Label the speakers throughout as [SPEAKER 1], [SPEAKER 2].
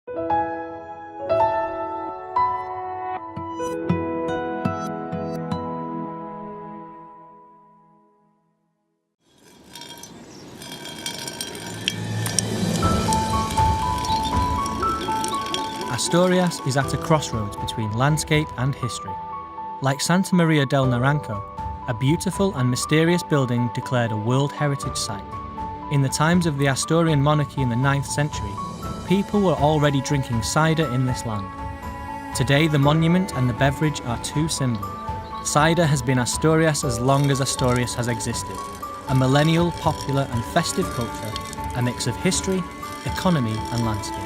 [SPEAKER 1] Asturias is at a crossroads between landscape and history. Like Santa Maria del Naranco, a beautiful and mysterious building declared a World Heritage Site. In the times of the Asturian monarchy in the 9th century, people were already drinking cider in this land. Today, the monument and the beverage are two symbols. Cider has been Asturias as long as Asturias has existed, a millennial, popular and festive culture, a mix of history, economy and landscape.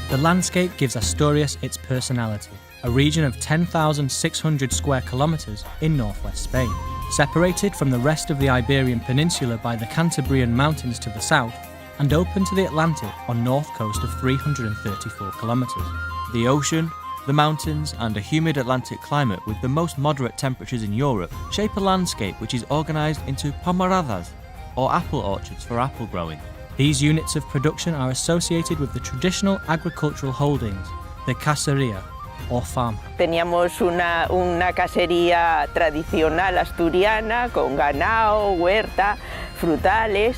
[SPEAKER 1] The landscape gives Asturias its personality, a region of 10,600 square kilometres in northwest Spain. Separated from the rest of the Iberian Peninsula by the Cantabrian Mountains to the south, and open to the Atlantic on north coast of 334 kilometres.
[SPEAKER 2] The ocean, the mountains and a humid Atlantic climate with the most moderate temperatures in Europe shape a landscape which is organised into pomaradas, or apple orchards for apple growing. These units of production are associated with the traditional agricultural holdings, the casería, or farmhouse.
[SPEAKER 3] Teníamos una casería tradicional asturiana con ganado, huerta, frutales,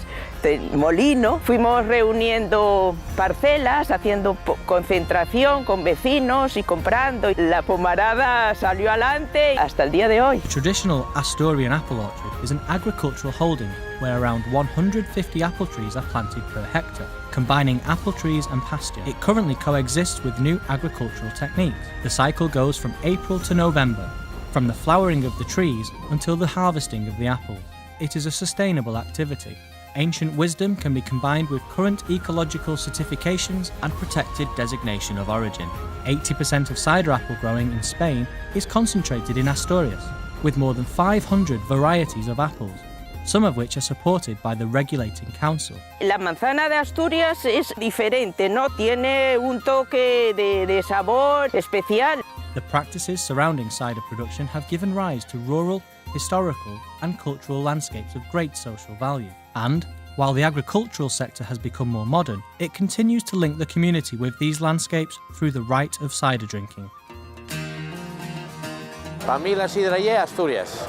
[SPEAKER 3] molino. Fuimos reuniendo parcelas, haciendo concentración con vecinos y comprando. La pomarada salió adelante hasta el día de hoy.
[SPEAKER 1] The traditional Asturian apple orchard is an agricultural holding where around 150 apple trees are planted per hectare, combining apple trees and pasture. It currently coexists with new agricultural techniques. The cycle goes from April to November, from the flowering of the trees until the harvesting of the apples. It is a sustainable activity. Ancient wisdom can be combined with current ecological certifications and protected designation of origin. 80% of cider apple growing in Spain is concentrated in Asturias, with more than 500 varieties of apples, some of which are supported by the regulating council.
[SPEAKER 3] La manzana de Asturias es diferente, ¿no? Tiene un toque de sabor especial.
[SPEAKER 1] The practices surrounding cider production have given rise to rural, historical and cultural landscapes of great social value. And, while the agricultural sector has become more modern, it continues to link the community with these landscapes through the rite of cider drinking.
[SPEAKER 4] Para mí la sidra es Asturias.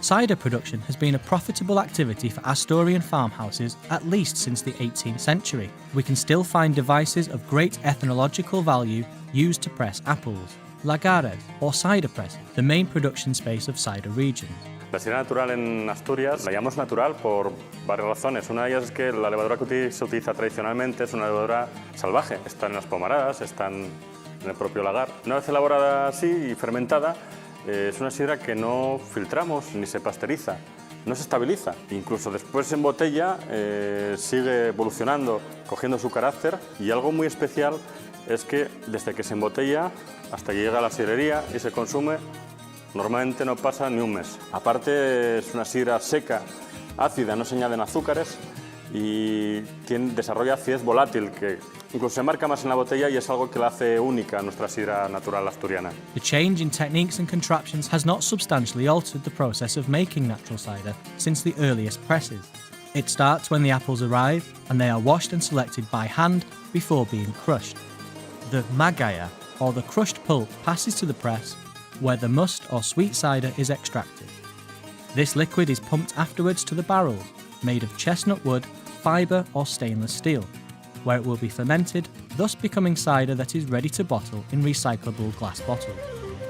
[SPEAKER 1] Cider production has been a profitable activity for Asturian farmhouses at least since the 18th century. We can still find devices of great ethnological value used to press apples, lagares or cider press, the main production space of cider regions.
[SPEAKER 5] La sidra natural en Asturias la llamamos natural por varias razones. Una de ellas es que la levadura que se utiliza tradicionalmente es una levadura salvaje. Está en las pomaradas, está en el propio lagar. Una vez elaborada así y fermentada, es una sidra que no filtramos ni se pasteuriza, no se estabiliza. Incluso después en botella sigue evolucionando, cogiendo su carácter. Y algo muy especial es que desde que se embotella hasta que llega a la sidrería y se consume, normalmente no pasa ni un mes. Aparte es una sidra seca, ácida, no se añaden azúcares y desarrolla acidez volátil que incluso se marca más en la botella y es algo que la hace única a nuestra sidra natural asturiana.
[SPEAKER 1] The change in techniques and contraptions has not substantially altered the process of making natural cider since the earliest presses. It starts when the apples arrive and they are washed and selected by hand before being crushed. The magaya, or the crushed pulp, passes to the press where the must or sweet cider is extracted. This liquid is pumped afterwards to the barrels, made of chestnut wood, fibre or stainless steel, where it will be fermented, thus becoming cider that is ready to bottle in recyclable glass bottles.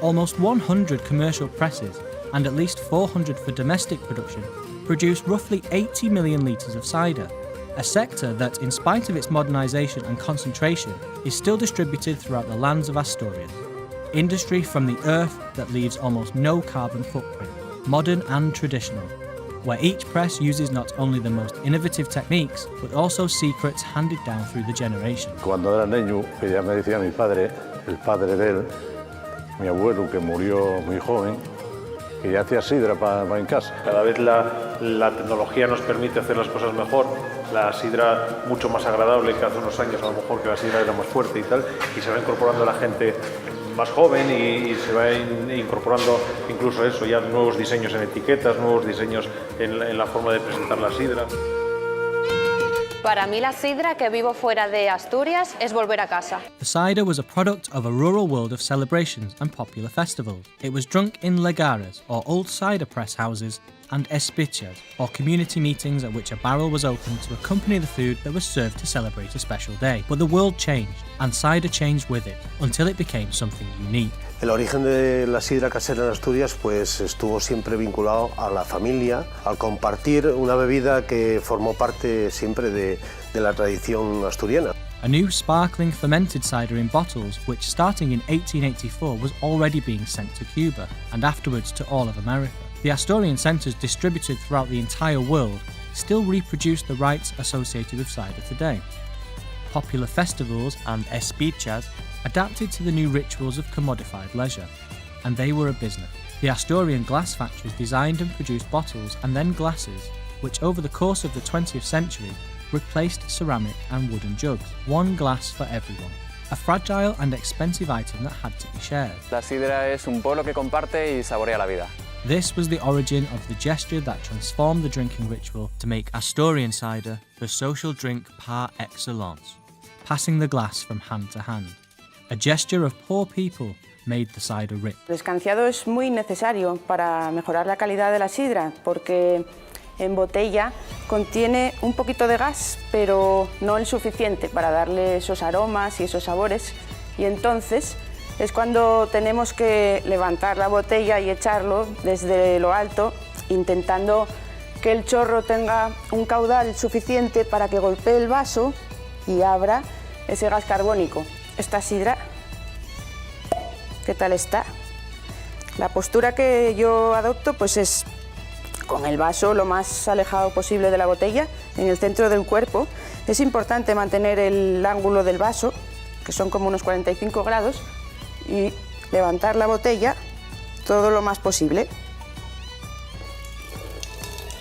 [SPEAKER 1] Almost 100 commercial presses, and at least 400 for domestic production, produce roughly 80 million litres of cider, a sector that, in spite of its modernisation and concentration, is still distributed throughout the lands of Asturias. Industry from the earth that leaves almost no carbon footprint, modern and traditional, where each press uses not only the most innovative techniques, but also secrets handed down through the generations.
[SPEAKER 6] Cuando era niño, que ya me decía mi padre, el padre de él, mi abuelo que murió muy joven, que ya hacía sidra para en casa.
[SPEAKER 7] Cada vez la la tecnología nos permite hacer las cosas mejor, la sidra mucho más agradable que hace unos años, a lo mejor que la sidra era más fuerte y tal, y se va incorporando la gente más joven y se va incorporando incluso eso, ya nuevos diseños en etiquetas, nuevos diseños en la forma de presentar la sidra.
[SPEAKER 8] Para mí la sidra que vivo fuera de Asturias es volver a casa.
[SPEAKER 1] The cider was a product of a rural world of celebrations and popular festivals. It was drunk in legares, or old cider press houses, and espichas, or community meetings at which a barrel was opened to accompany the food that was served to celebrate a special day. But the world changed, and cider changed with it, until it became something unique.
[SPEAKER 9] El origen de la sidra casera en Asturias pues estuvo siempre vinculado a la familia, al compartir una bebida que formó parte siempre de la tradición asturiana.
[SPEAKER 1] A new sparkling fermented cider in bottles, which starting in 1884 was already being sent to Cuba and afterwards to all of America. The Asturian centres distributed throughout the entire world still reproduce the rites associated with cider today. Popular festivals and espichas adapted to the new rituals of commodified leisure, and they were a business. The Asturian glass factories designed and produced bottles and then glasses, which over the course of the 20th century replaced ceramic and wooden jugs, one glass for everyone, a fragile and expensive item that had to be shared.
[SPEAKER 10] La sidra es un pueblo que comparte y saborea la vida.
[SPEAKER 1] This was the origin of the gesture that transformed the drinking ritual
[SPEAKER 2] To make Asturian cider the social drink par excellence.
[SPEAKER 1] passing the glass from hand to hand. A gesture of poor people made the cider rich.
[SPEAKER 11] El escanciado es muy necesario para mejorar la calidad de la sidra porque en botella contiene un poquito de gas, pero no el suficiente para darle esos aromas y esos sabores. Y entonces es cuando tenemos que levantar la botella y echarlo desde lo alto, intentando que el chorro tenga un caudal suficiente para que golpee el vaso y abra ese gas carbónico. Esta sidra, ¿qué tal está? La postura que yo adopto pues es con el vaso lo más alejado posible de la botella, en el centro del cuerpo. Es importante mantener el ángulo del vaso, que son como unos 45 grados, y levantar la botella todo lo más posible.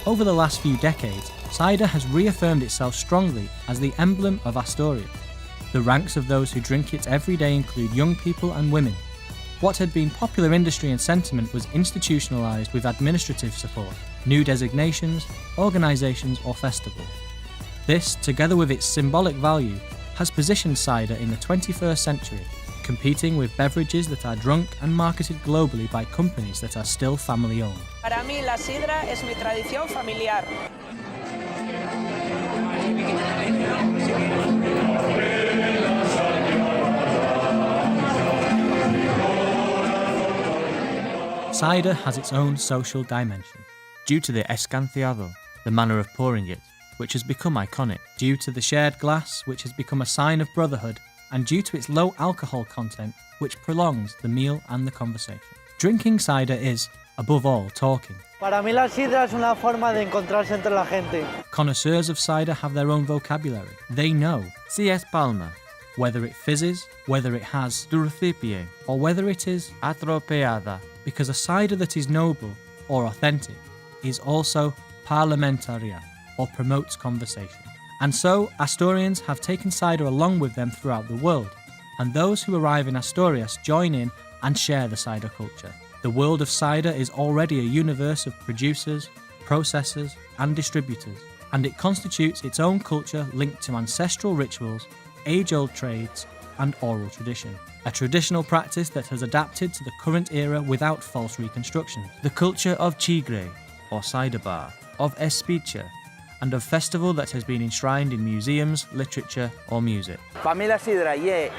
[SPEAKER 1] Over the last few decades, cider has reaffirmed itself strongly as the emblem of Asturias. The ranks of those who drink it every day include young people and women. What had been popular industry and sentiment was institutionalised with administrative support, new designations, organisations or festivals. This, together with its symbolic value, has positioned cider in the 21st century, competing with beverages that are drunk and marketed globally by companies that are still family-owned.
[SPEAKER 12] Para mí la sidra es mi tradición familiar.
[SPEAKER 1] Cider has its own social dimension.
[SPEAKER 2] Due to the escanciado, the manner of pouring it, which has become iconic.
[SPEAKER 1] Due to the shared glass, which has become a sign of brotherhood, and due to its low alcohol content, which prolongs the meal and the conversation. Drinking cider is, above all, talking.
[SPEAKER 13] Para mí la sidra es una forma de encontrarse entre la gente.
[SPEAKER 1] Connoisseurs of cider have their own vocabulary. They know
[SPEAKER 2] Si es palma,
[SPEAKER 1] whether it fizzes, whether it has
[SPEAKER 2] dulcipie,
[SPEAKER 1] or whether it is
[SPEAKER 2] atropeada.
[SPEAKER 1] Because a cider that is noble or authentic is also parlamentaria, or promotes conversation. And so Asturians have taken cider along with them throughout the world, and those who arrive in Asturias join in and share the cider culture. The world of cider is already a universe of producers, processors and distributors, and it constitutes its own culture linked to ancestral rituals, age-old trades and oral tradition. A traditional practice that has adapted to the current era without false reconstructions.
[SPEAKER 2] The culture of chigre, or cider bar, of espicha, and of festival that has been enshrined in museums, literature or music.
[SPEAKER 14] Para mí la sidra es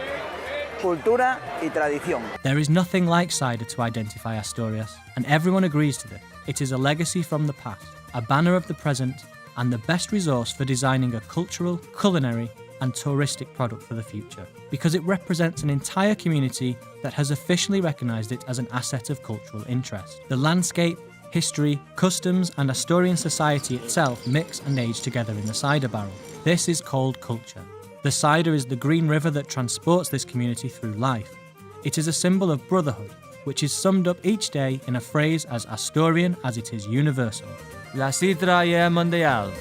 [SPEAKER 14] cultura y tradición.
[SPEAKER 1] There is nothing like cider to identify Asturias, and everyone agrees to this. It is a legacy from the past, a banner of the present, and the best resource for designing a cultural, culinary and touristic product for the future, because it represents an entire community that has officially recognised it as an asset of cultural interest. The landscape, history, customs and Asturian society itself mix and age together in the cider barrel. This is called culture. The cider is the green river that transports this community through life. It is a symbol of brotherhood, which is summed up each day in a phrase as Asturian as it is universal.
[SPEAKER 2] La Sidra mundial.